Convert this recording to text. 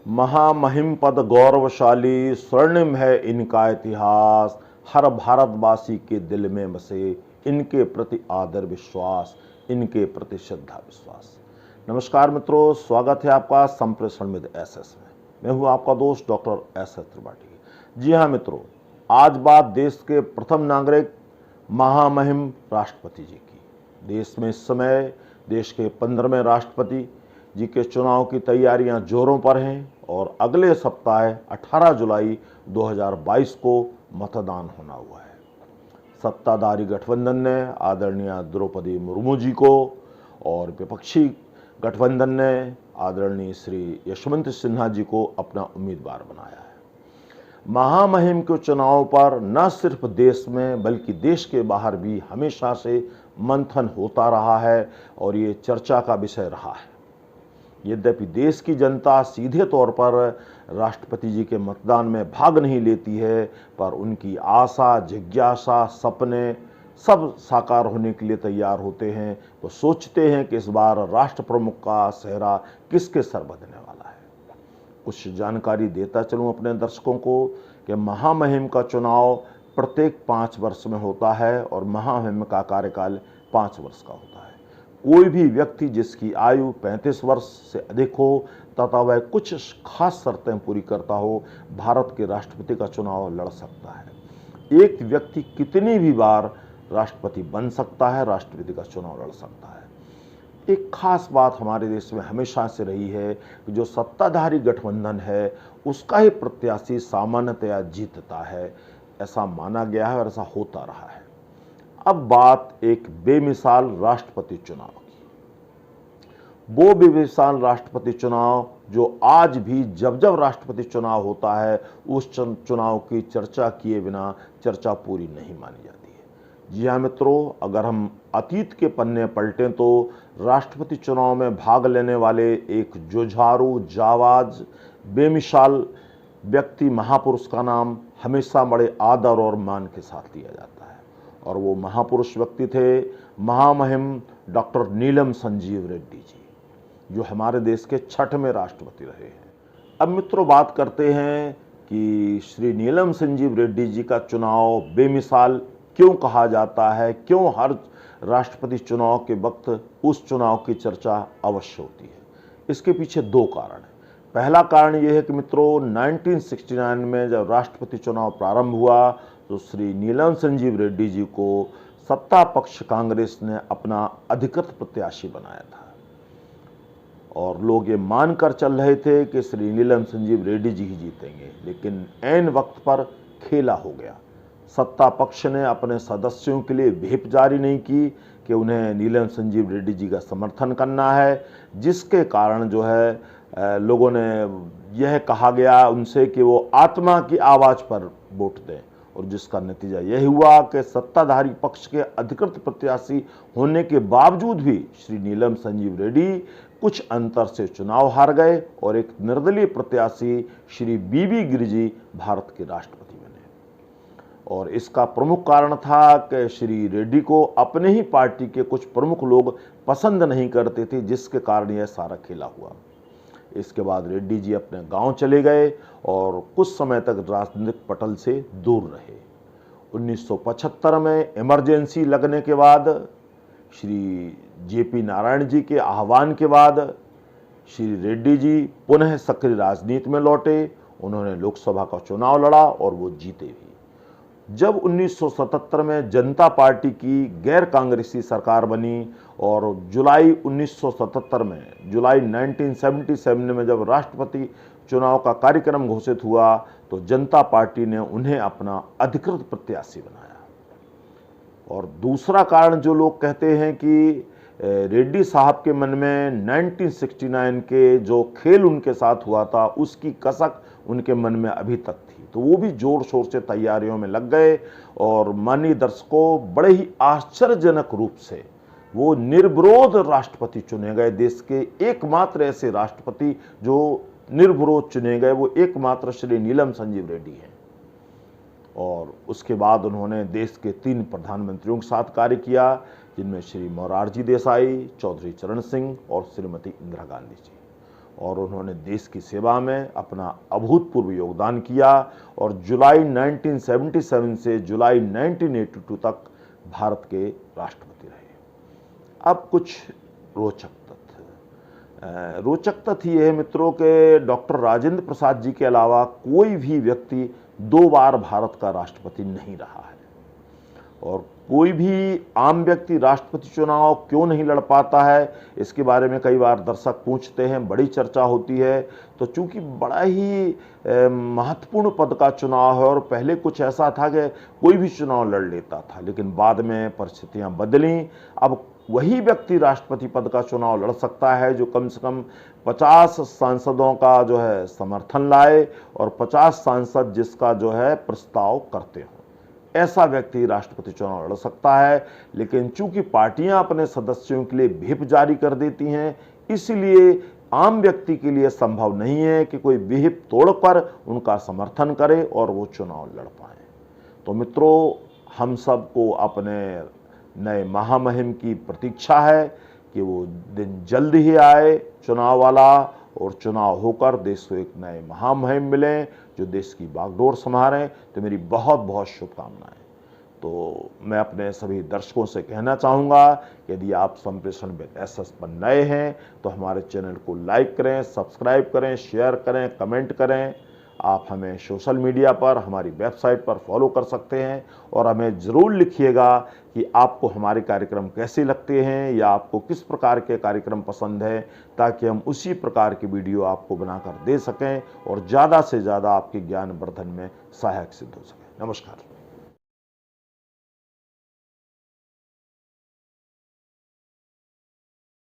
महामहिम पद गौरवशाली स्वर्णिम है इनका इतिहास। हर भारतवासी के दिल में बसे इनके प्रति आदर विश्वास, इनके प्रति श्रद्धा विश्वास। नमस्कार मित्रों, स्वागत है आपका संप्रेषण विद एसएस में। मैं हूं आपका दोस्त डॉक्टर एस एस त्रिपाठी। जी हां मित्रों, आज बात देश के प्रथम नागरिक महामहिम राष्ट्रपति जी की। देश में इस समय देश के 15वें राष्ट्रपति जी के चुनाव की तैयारियां जोरों पर हैं और अगले सप्ताह 18 जुलाई 2022 को मतदान होना हुआ है। सत्ताधारी गठबंधन ने आदरणीय द्रौपदी मुर्मू जी को और विपक्षी गठबंधन ने आदरणीय श्री यशवंत सिन्हा जी को अपना उम्मीदवार बनाया है। महामहिम के चुनाव पर न सिर्फ देश में बल्कि देश के बाहर भी हमेशा से मंथन होता रहा है और ये चर्चा का विषय रहा है। यद्यपि देश की जनता सीधे तौर पर राष्ट्रपति जी के मतदान में भाग नहीं लेती है, पर उनकी आशा, जिज्ञासा, सपने सब साकार होने के लिए तैयार होते हैं। तो सोचते हैं कि इस बार राष्ट्र प्रमुख का सेहरा किसके सर बंधने वाला है। कुछ जानकारी देता चलूं अपने दर्शकों को कि महामहिम का चुनाव प्रत्येक 5 वर्ष में होता है और महामहिम का कार्यकाल 5 वर्ष का होता है। कोई भी व्यक्ति जिसकी आयु 35 वर्ष से अधिक हो तथा वह कुछ खास शर्तें पूरी करता हो, भारत के राष्ट्रपति का चुनाव लड़ सकता है। एक व्यक्ति कितनी भी बार राष्ट्रपति बन सकता है, राष्ट्रपति का चुनाव लड़ सकता है। एक खास बात हमारे देश में हमेशा से रही है कि जो सत्ताधारी गठबंधन है उसका ही प्रत्याशी सामान्यतया जीतता है। ऐसा माना गया है और ऐसा होता रहा है। अब बात एक बेमिसाल राष्ट्रपति चुनाव की। वो बेमिसाल राष्ट्रपति चुनाव जो आज भी जब जब राष्ट्रपति चुनाव होता है उस चुनाव की चर्चा किए बिना चर्चा पूरी नहीं मानी जाती है। जी हाँ मित्रों, अगर हम अतीत के पन्ने पलटें तो राष्ट्रपति चुनाव में भाग लेने वाले एक जुझारू, जाबाज, बेमिसाल व्यक्ति, महापुरुष का नाम हमेशा बड़े आदर और मान के साथ लिया जाता है और वो महापुरुष व्यक्ति थे महामहिम डॉक्टर नीलम संजीव रेड्डी जी, जो हमारे देश के 6वें राष्ट्रपति रहे हैं। अब मित्रों, बात करते हैं कि श्री नीलम संजीव रेड्डी जी का चुनाव बेमिसाल क्यों कहा जाता है, क्यों हर राष्ट्रपति चुनाव के वक्त उस चुनाव की चर्चा अवश्य होती है। इसके पीछे 2 कारण हैं। पहला कारण यह है कि मित्रों, 1969 में जब राष्ट्रपति चुनाव प्रारंभ हुआ तो श्री नीलम संजीव रेड्डी जी को सत्ता पक्ष कांग्रेस ने अपना अधिकृत प्रत्याशी बनाया था और लोग ये मानकर चल रहे थे कि श्री नीलम संजीव रेड्डी जी ही जीतेंगे। लेकिन ऐन वक्त पर खेला हो गया। सत्ता पक्ष ने अपने सदस्यों के लिए व्हिप जारी नहीं की कि उन्हें नीलम संजीव रेड्डी जी का समर्थन करना है, जिसके कारण जो है लोगों ने यह कहा गया उनसे कि वो आत्मा की आवाज़ पर वोट दें और जिसका नतीजा यह हुआ कि सत्ताधारी पक्ष के अधिकृत प्रत्याशी होने के बावजूद भी श्री नीलम संजीव रेड्डी कुछ अंतर से चुनाव हार गए और एक निर्दलीय प्रत्याशी श्री बीबी गिरिजी भारत के राष्ट्रपति बने। और इसका प्रमुख कारण था कि श्री रेड्डी को अपने ही पार्टी के कुछ प्रमुख लोग पसंद नहीं करते थे, जिसके कारण यह सारा खेला हुआ। इसके बाद रेड्डी जी अपने गांव चले गए और कुछ समय तक राजनीतिक पटल से दूर रहे। 1975 में इमरजेंसी लगने के बाद, श्री जेपी नारायण जी के आह्वान के बाद श्री रेड्डी जी पुनः सक्रिय राजनीति में लौटे। उन्होंने लोकसभा का चुनाव लड़ा और वो जीते भी। जब 1977 में जनता पार्टी की गैर कांग्रेसी सरकार बनी और जुलाई 1977 में जब राष्ट्रपति चुनाव का कार्यक्रम घोषित हुआ तो जनता पार्टी ने उन्हें अपना अधिकृत प्रत्याशी बनाया। और दूसरा कारण जो लोग कहते हैं कि रेड्डी साहब के मन में 1969 के जो खेल उनके साथ हुआ था उसकी कसक उनके मन में अभी तक थी, तो वो भी जोर शोर से तैयारियों में लग गए और माननीय दर्शकों, बड़े ही आश्चर्यजनक रूप से वो निर्विरोध राष्ट्रपति चुने गए। देश के एकमात्र ऐसे राष्ट्रपति जो निर्विरोध चुने गए वो एकमात्र श्री नीलम संजीव रेड्डी हैं। और उसके बाद उन्होंने देश के 3 प्रधानमंत्रियों के साथ कार्य किया, जिनमें श्री मोरारजी देसाई, चौधरी चरण सिंह और श्रीमती इंदिरा गांधी जी। और उन्होंने देश की सेवा में अपना अभूतपूर्व योगदान किया और जुलाई 1977 से जुलाई 1982 तक भारत के राष्ट्रपति रहे। अब कुछ रोचक तथ्य। रोचक तथ्य यह है मित्रों के डॉक्टर राजेंद्र प्रसाद जी के अलावा कोई भी व्यक्ति 2 बार भारत का राष्ट्रपति नहीं रहा है और कोई भी आम व्यक्ति राष्ट्रपति चुनाव क्यों नहीं लड़ पाता है, इसके बारे में कई बार दर्शक पूछते हैं, बड़ी चर्चा होती है। तो चूंकि बड़ा ही महत्वपूर्ण पद का चुनाव है और पहले कुछ ऐसा था कि कोई भी चुनाव लड़ लेता था, लेकिन बाद में परिस्थितियां बदलीं। अब वही व्यक्ति राष्ट्रपति पद का चुनाव लड़ सकता है जो कम से कम 50 सांसदों का जो है समर्थन लाए और 50 सांसद जिसका जो है प्रस्ताव करते हो, ऐसा व्यक्ति राष्ट्रपति चुनाव लड़ सकता है। लेकिन चूंकि पार्टियां अपने सदस्यों के लिए व्हिप जारी कर देती हैं, इसलिए आम व्यक्ति के लिए संभव नहीं है कि कोई व्हिप तोड़कर उनका समर्थन करे और वो चुनाव लड़ पाए। तो मित्रों, हम सबको अपने नए महामहिम की प्रतीक्षा है कि वो दिन जल्द ही आए चुनाव वाला और चुनाव होकर देश को एक नए महामहिम मिले जो देश की बागडोर संभालें। तो मेरी बहुत बहुत शुभकामनाएं। तो मैं अपने सभी दर्शकों से कहना चाहूँगा, यदि आप संप्रेषण विद SS पर नए हैं तो हमारे चैनल को लाइक करें, सब्सक्राइब करें, शेयर करें, कमेंट करें। आप हमें सोशल मीडिया पर, हमारी वेबसाइट पर फॉलो कर सकते हैं और हमें ज़रूर लिखिएगा कि आपको हमारे कार्यक्रम कैसे लगते हैं या आपको किस प्रकार के कार्यक्रम पसंद है, ताकि हम उसी प्रकार की वीडियो आपको बनाकर दे सकें और ज़्यादा से ज़्यादा आपके ज्ञान वर्धन में सहायक सिद्ध हो सके। नमस्कार।